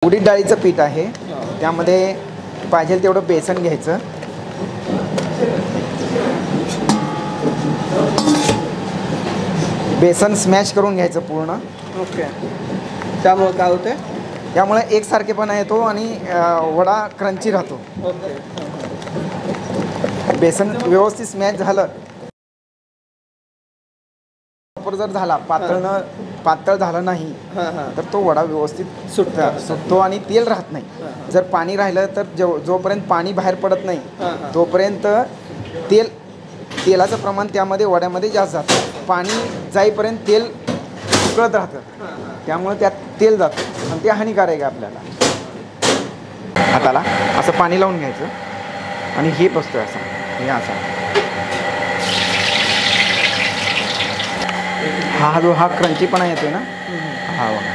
उडीद डाळीचं पीठ आहे, त्यामध्ये पाहिजे तेवढं बेसन घ्यायचं. बेसन स्मॅश करून घ्यायचं पूर्ण. ओके. त्यामुळे काय होते? त्यामुळे एकसारखेपणा येतो आणि वडा क्रंची राहतो. ओके. बेसन व्यवस्थित स्मॅश झालं जर झाला, पातळ झालं नाही तर तो वडा व्यवस्थित सुटतो आणि तेल राहत नाही. जर पाणी राहिलं तर जोपर्यंत पाणी बाहेर पडत नाही तोपर्यंत तेलाचं प्रमाण त्यामध्ये वड्यामध्ये जास्त जातं. पाणी जाईपर्यंत तेल उकळत राहतं, त्यामुळे त्यात तेल जातं आणि ते हानिकारक आहे आपल्याला. हाताला असं पाणी लावून घ्यायचं आणि हे बसतोय असं, हे असं. हा क्रंचीपणा येतोय ना, हा बघा.